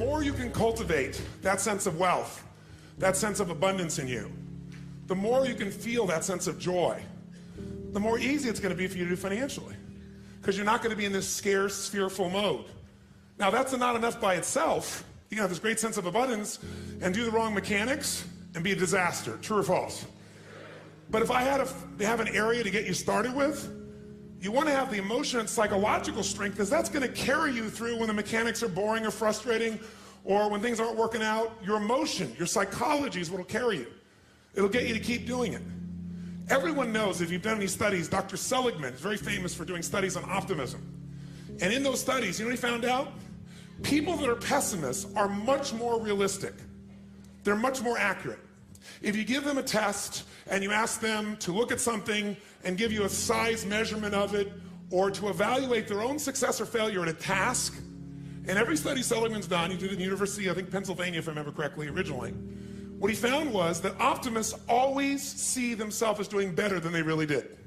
more you can cultivate that sense of wealth, that sense of abundance in you, the more you can feel that sense of joy, the more easy it's going to be for you to do financially. Because you're not going to be in this scarce, fearful mode. Now, that's not enough by itself. You can have this great sense of abundance and do the wrong mechanics and be a disaster. True or false? But if I had to have an area to get you started with, you want to have the emotion and psychological strength, because that's going to carry you through when the mechanics are boring or frustrating, or when things aren't working out. Your emotion, your psychology is what will carry you. It'll get you to keep doing it. Everyone knows, if you've done any studies, Dr. Seligman is very famous for doing studies on optimism. And in those studies, you know what he found out? People that are pessimists are much more realistic. They're much more accurate. If you give them a test and you ask them to look at something and give you a size measurement of it, or to evaluate their own success or failure at a task, and every study Seligman's done, he did it in the University, I think Pennsylvania, if I remember correctly, originally, what he found was that optimists always see themselves as doing better than they really did.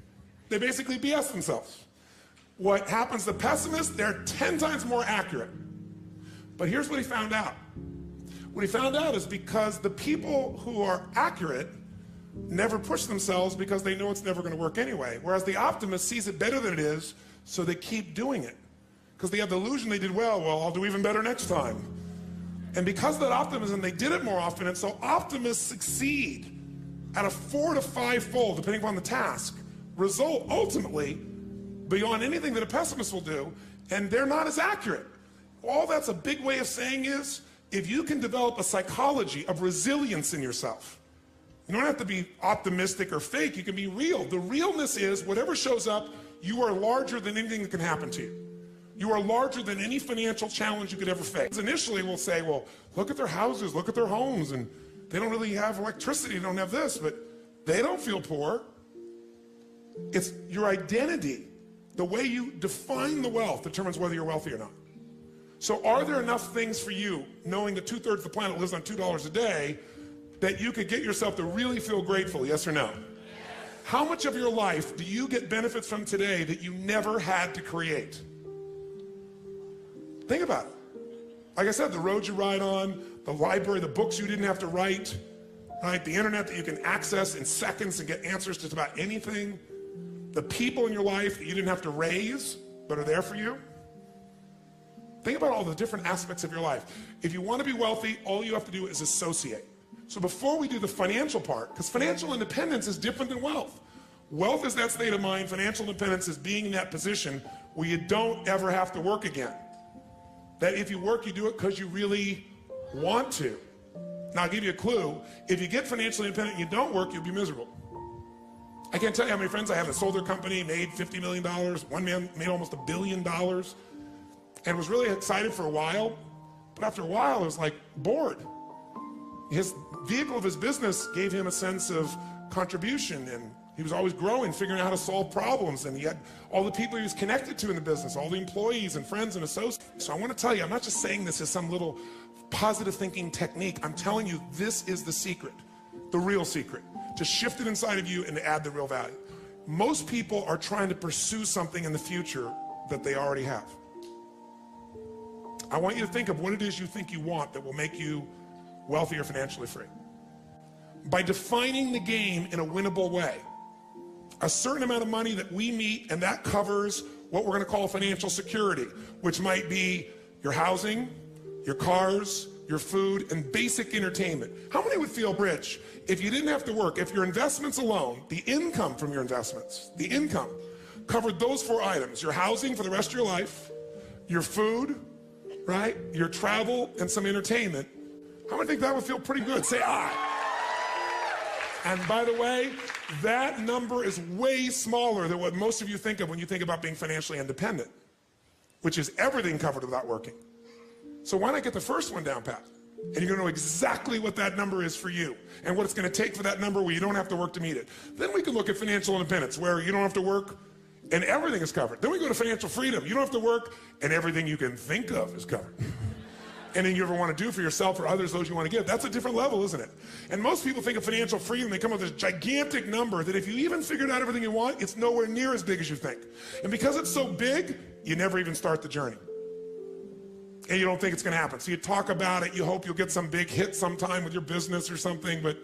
They basically BS themselves. What happens to pessimists, they're 10 times more accurate. But here's what he found out. What he found out is because the people who are accurate never push themselves because they know it's never going to work anyway. Whereas the optimist sees it better than it is, so they keep doing it. Because they have the illusion they did well, I'll do even better next time. And because of that optimism, they did it more often, and so optimists succeed at a 4 to 5-fold, depending upon the task, result ultimately beyond anything that a pessimist will do, and they're not as accurate. All that's a big way of saying is, if you can develop a psychology of resilience in yourself, you don't have to be optimistic or fake, you can be real. The realness is, whatever shows up, you are larger than anything that can happen to you. You are larger than any financial challenge you could ever face. Initially, we'll say, well, look at their houses, look at their homes, and they don't really have electricity, they don't have this, but they don't feel poor. It's your identity. The way you define the wealth determines whether you're wealthy or not. So are there enough things for you, knowing that 2/3 of the planet lives on $2 a day, that you could get yourself to really feel grateful, yes or no? Yes. How much of your life do you get benefits from today that you never had to create? Think about it. Like I said, the roads you ride on, the library, the books you didn't have to write, right? The internet that you can access in seconds and get answers to just about anything. The people in your life that you didn't have to raise, but are there for you. Think about all the different aspects of your life. If you want to be wealthy, all you have to do is associate. So before we do the financial part, because financial independence is different than wealth. Wealth is that state of mind. Financial independence is being in that position where you don't ever have to work again. That if you work, you do it because you really want to. Now, I'll give you a clue. If you get financially independent and you don't work, you'll be miserable. I can't tell you how many friends I have that sold their company, made $50 million. One man made almost $1 billion and was really excited for a while. But after a while, it was like bored. His vehicle of his business gave him a sense of contribution, and he was always growing, figuring out how to solve problems, and he had all the people he was connected to in the business, all the employees and friends and associates. So I want to tell you, I'm not just saying this as some little positive thinking technique. I'm telling you, this is the secret, the real secret, to shift it inside of you and to add the real value. Most people are trying to pursue something in the future that they already have. I want you to think of what it is you think you want that will make you wealthy or financially free. By defining the game in a winnable way. A certain amount of money that we meet, and that covers what we're going to call financial security, which might be your housing, your cars, your food, and basic entertainment. How many would feel rich if you didn't have to work, if your investments alone, the income from your investments, the income, covered those 4 items: your housing for the rest of your life, your food, right, your travel, and some entertainment? How many think that would feel pretty good? Say aye. And by the way, that number is way smaller than what most of you think of when you think about being financially independent, which is everything covered without working. So why not get the first one down pat? And you're going to know exactly what that number is for you and what it's going to take for that number where you don't have to work to meet it. Then we can look at financial independence, where you don't have to work and everything is covered. Then we go to financial freedom. You don't have to work and everything you can think of is covered. Anything you ever want to do for yourself or others, those you want to give. That's a different level, isn't it? And most people think of financial freedom, they come up with this gigantic number that if you even figured out everything you want, it's nowhere near as big as you think. And because it's so big, you never even start the journey. and you don't think it's going to happen. So you talk about it, you hope you'll get some big hit sometime with your business or something, but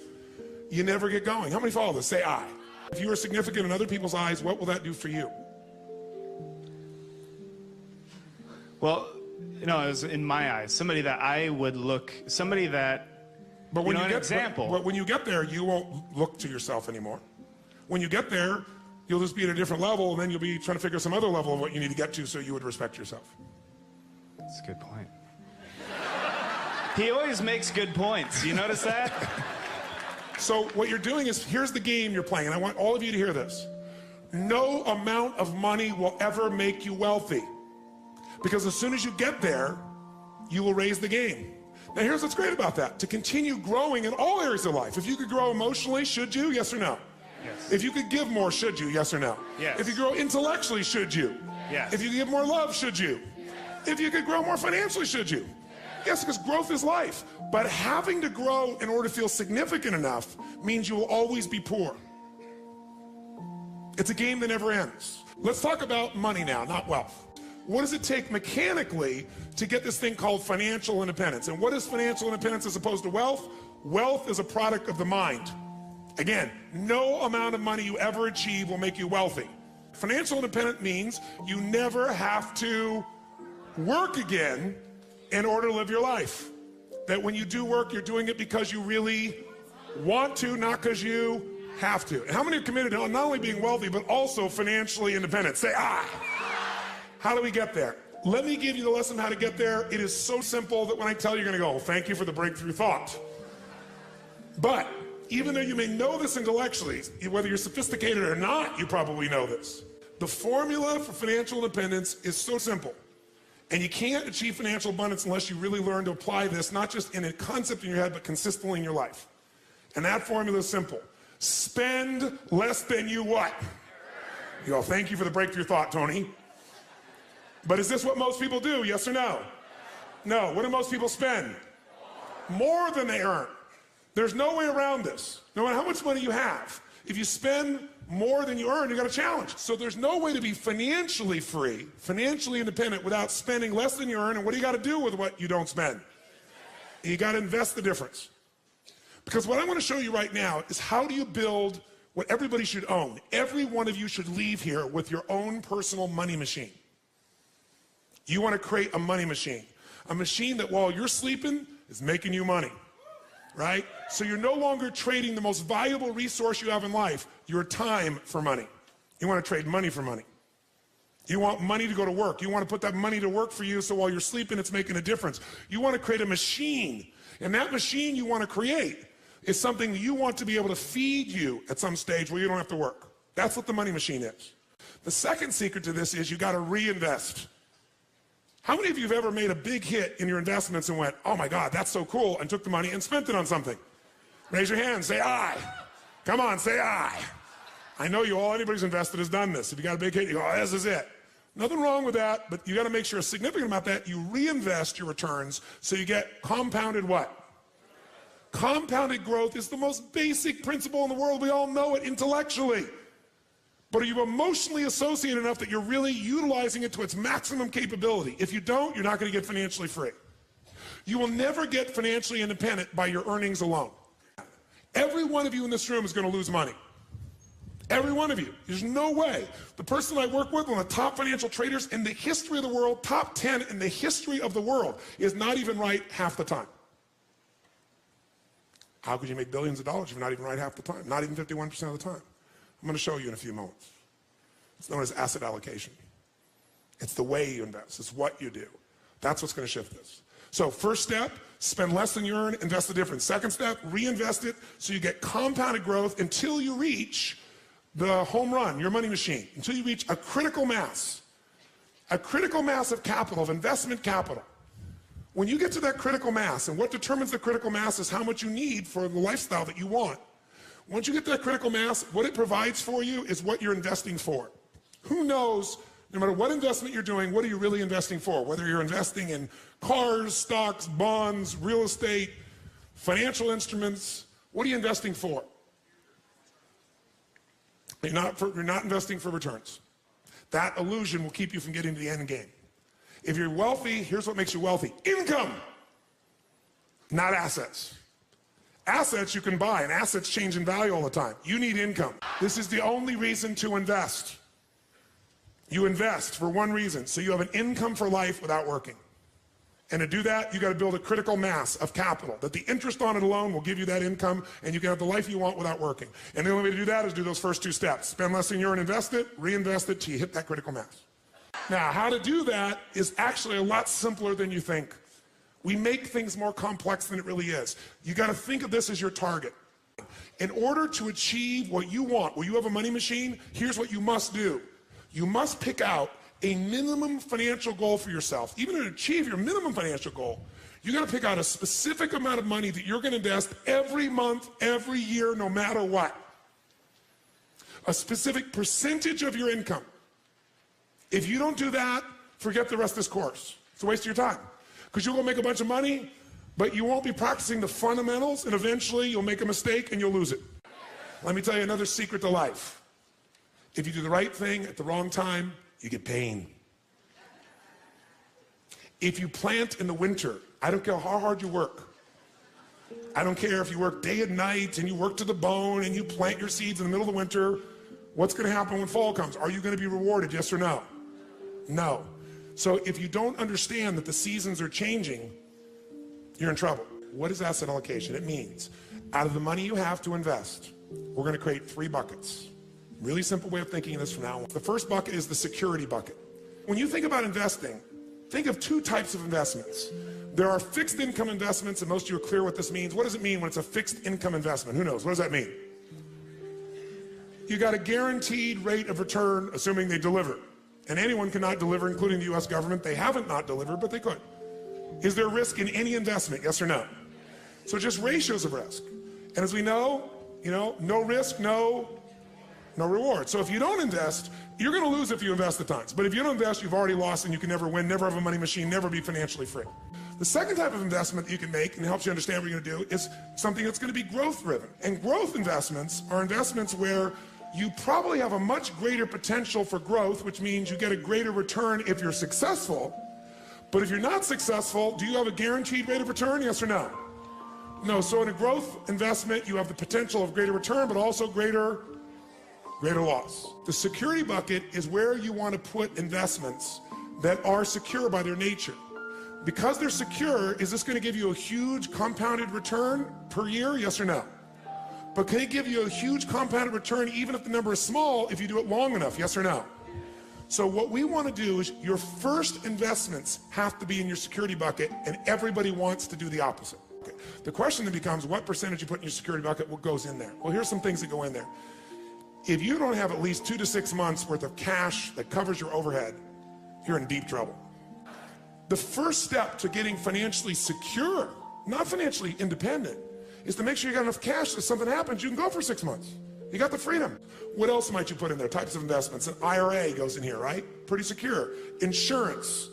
you never get going. How many follow this? Say I. If you are significant in other people's eyes, what will that do for you? Well, you know, it was in my eyes, somebody that I would look, somebody that, but when you know, you an get, example. But when you get there, you won't look to yourself anymore. When you get there, you'll just be at a different level, and then you'll be trying to figure some other level of what you need to get to so you would respect yourself. That's a good point. He always makes good points. You notice that? So what you're doing is, here's the game you're playing, and I want all of you to hear this. No amount of money will ever make you wealthy. Because as soon as you get there, you will raise the game. Now here's what's great about that. To continue growing in all areas of life. If you could grow emotionally, should you? Yes or no? Yes. If you could give more, should you? Yes or no? Yes. If you grow intellectually, should you? Yes. If you give more love, should you? If you could grow more financially, should you? Yes, because growth is life. But having to grow in order to feel significant enough means you will always be poor. It's a game that never ends. Let's talk about money now, not wealth. What does it take mechanically to get this thing called financial independence? And what is financial independence as opposed to wealth? Wealth is a product of the mind. Again, no amount of money you ever achieve will make you wealthy. Financial independence means you never have to work again in order to live your life. That when you do work, you're doing it because you really want to, not because you have to. And how many are committed to not only being wealthy, but also financially independent? Say, I. How do we get there? Let me give you the lesson how to get there. It is so simple that when I tell you, you're going to go, well, thank you for the breakthrough thought. But even though you may know this intellectually, whether you're sophisticated or not, you probably know this. The formula for financial independence is so simple. And you can't achieve financial abundance unless you really learn to apply this, not just in a concept in your head, but consistently in your life. And that formula is simple. Spend less than you what? You go, thank you for the breakthrough thought, Tony. But is this what most people do? Yes or no? No. What do most people spend? More than they earn. There's no way around this. No matter how much money you have, if you spend more than you earn, you got a challenge. So there's no way to be financially free, financially independent without spending less than you earn. And what do you got to do with what you don't spend? You got to invest the difference. Because what I want to show you right now is how do you build what everybody should own. Every one of you should leave here with your own personal money machine. You want to create a money machine. A machine that while you're sleeping is making you money, right? So you're no longer trading the most valuable resource you have in life, your time, for money. You want to trade money for money. You want money to go to work. You want to put that money to work for you so while you're sleeping it's making a difference. You want to create a machine. And that machine you want to create is something that you want to be able to feed you at some stage where you don't have to work. That's what the money machine is. The second secret to this is you got to reinvest. How many of you have ever made a big hit in your investments and went, oh my God, that's so cool, and took the money and spent it on something? Raise your hand, say I. Come on, say I. I know you all, anybody who's invested has done this. If you got a big hit, you go, oh, this is it. Nothing wrong with that, but you got to make sure a significant amount of that, you reinvest your returns so you get compounded what? Compounded growth is the most basic principle in the world. We all know it intellectually. But are you emotionally associated enough that you're really utilizing it to its maximum capability? If you don't, you're not going to get financially free. You will never get financially independent by your earnings alone. Every one of you in this room is going to lose money. Every one of you. There's no way. The person I work with, one of the top financial traders in the history of the world, top 10 in the history of the world, is not even right half the time. How could you make billions of dollars if you're not even right half the time? Not even 51% of the time. I'm going to show you in a few moments. It's known as asset allocation. It's the way you invest. It's what you do. That's what's going to shift this. So first step, spend less than you earn, invest the difference. Second step, reinvest it so you get compounded growth until you reach the home run, your money machine, until you reach a critical mass of capital, of investment capital. When you get to that critical mass, and what determines the critical mass is how much you need for the lifestyle that you want. Once you get to that critical mass, what it provides for you is what you're investing for. Who knows, no matter what investment you're doing, what are you really investing for? Whether you're investing in cars, stocks, bonds, real estate, financial instruments, what are you investing for? You're not investing for returns. That illusion will keep you from getting to the end game. If you're wealthy, here's what makes you wealthy. Income, not assets. Assets you can buy, and assets change in value all the time. You need income. This is the only reason to invest. You invest for one reason, so you have an income for life without working. And to do that, you got to build a critical mass of capital, that the interest on it alone will give you that income, and you can have the life you want without working. And the only way to do that is do those first two steps. Spend less than you earn, invest it, reinvest it till you hit that critical mass. Now, how to do that is actually a lot simpler than you think. We make things more complex than it really is. You got to think of this as your target. In order to achieve what you want, will you have a money machine? Here's what you must do. You must pick out a minimum financial goal for yourself. Even to achieve your minimum financial goal, you got to pick out a specific amount of money that you're going to invest every month, every year, no matter what. A specific percentage of your income. If you don't do that, forget the rest of this course. It's a waste of your time. Because you'll go make a bunch of money, but you won't be practicing the fundamentals, and eventually you'll make a mistake and you'll lose it. Let me tell you another secret to life. If you do the right thing at the wrong time, you get pain. If you plant in the winter, I don't care how hard you work. I don't care if you work day and night and you work to the bone and you plant your seeds in the middle of the winter. What's going to happen when fall comes? Are you going to be rewarded, yes or no? No. So if you don't understand that the seasons are changing, you're in trouble. What is asset allocation? It means out of the money you have to invest, we're going to create 3 buckets. Really simple way of thinking of this from now on. The first bucket is the security bucket. When you think about investing, think of 2 types of investments. There are fixed income investments, and most of you are clear what this means. What does it mean when it's a fixed income investment? Who knows? What does that mean? You got a guaranteed rate of return, assuming they deliver. And anyone cannot deliver, including the US government. They haven't not delivered, but they could. Is there risk in any investment? Yes or no? So just ratios of risk. And as we know, no risk, no reward. So if you don't invest, you're going to lose if you invest at times. But if you don't invest, you've already lost and you can never win, never have a money machine, never be financially free. The second type of investment that you can make and helps you understand what you're going to do is something that's going to be growth driven. And growth investments are investments where you probably have a much greater potential for growth, which means you get a greater return if you're successful. But if you're not successful, do you have a guaranteed rate of return, yes or no? No, so in a growth investment, you have the potential of greater return, but also greater loss. The security bucket is where you want to put investments that are secure by their nature. Because they're secure, is this going to give you a huge compounded return per year, yes or no? But can it give you a huge compounded return even if the number is small if you do it long enough, yes or no? So what we want to do is your first investments have to be in your security bucket, and everybody wants to do the opposite. Okay. The question then becomes what percentage you put in your security bucket, what goes in there? Well, here's some things that go in there. If you don't have at least 2 to 6 months worth of cash that covers your overhead, you're in deep trouble. The first step to getting financially secure, not financially independent, is to make sure you got enough cash that if something happens, you can go for 6 months. You got the freedom. What else might you put in there? Types of investments. An IRA goes in here, right? Pretty secure. Insurance.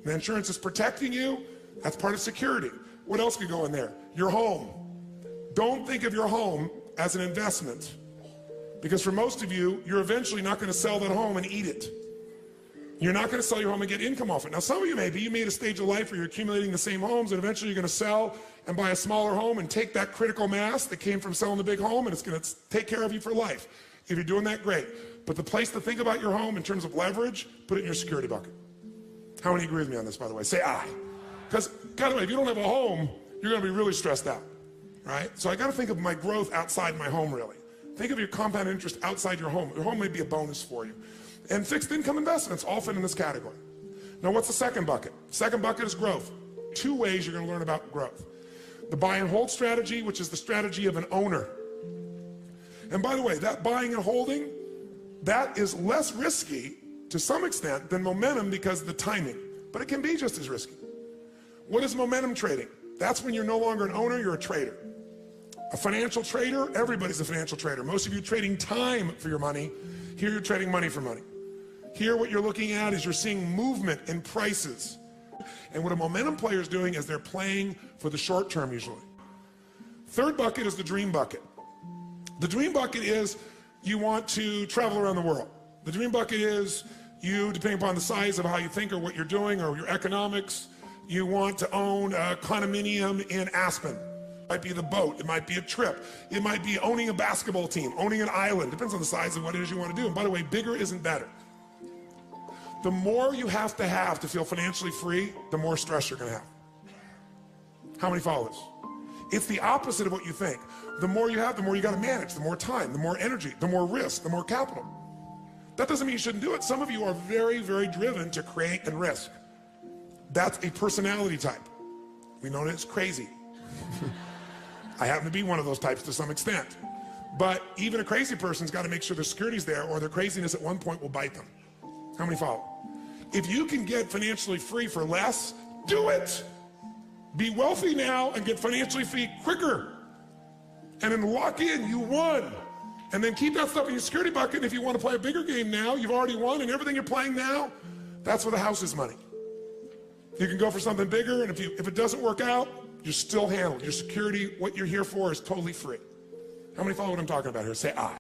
The insurance is protecting you. That's part of security. What else could go in there? Your home. Don't think of your home as an investment, because for most of you, you're eventually not going to sell that home and eat it. You're not going to sell your home and get income off it. Now, some of you maybe, you made a stage of life where you're accumulating the same homes, and eventually you're going to sell and buy a smaller home and take that critical mass that came from selling the big home, and it's going to take care of you for life. If you're doing that, great. But the place to think about your home in terms of leverage, put it in your security bucket. How many agree with me on this, by the way? Say aye. Because, by the way, if you don't have a home, you're going to be really stressed out, right? So I got to think of my growth outside my home, really. Think of your compound interest outside your home. Your home may be a bonus for you. And fixed income investments all fit in this category. Now, what's the second bucket? Second bucket is growth. 2 ways you're going to learn about growth. The buy and hold strategy, which is the strategy of an owner. And by the way, that buying and holding, that is less risky to some extent than momentum because of the timing. But it can be just as risky. What is momentum trading? That's when you're no longer an owner, you're a trader. A financial trader, everybody's a financial trader. Most of you trading time for your money. Here you're trading money for money. Here what you're looking at is you're seeing movement in prices. And what a momentum player is doing is they're playing for the short term usually. Third bucket is the dream bucket. The dream bucket is you want to travel around the world. The dream bucket is You, depending upon the size of how you think or what you're doing or your economics, you want to own a condominium in Aspen. It might be the boat, it might be a trip, it might be owning a basketball team, owning an island. Depends on the size of what it is you want to do. And by the way, bigger isn't better. The more you have to feel financially free, the more stress you're going to have. How many follow this? It's the opposite of what you think. The more you have, the more you got to manage, the more time, the more energy, the more risk, the more capital. That doesn't mean you shouldn't do it. Some of you are very, very driven to create and risk. That's a personality type. We know that it's crazy. I happen to be one of those types to some extent. But even a crazy person's got to make sure their security's there, or their craziness at one point will bite them. How many follow? If you can get financially free for less, do it. Be wealthy now and get financially free quicker. And then lock in, you won. And then keep that stuff in your security bucket. And if you want to play a bigger game now, you've already won, and everything you're playing now, that's where the house is money. You can go for something bigger, and if it doesn't work out, you're still handled. Your security, what you're here for, is totally free. How many follow what I'm talking about here? Say I.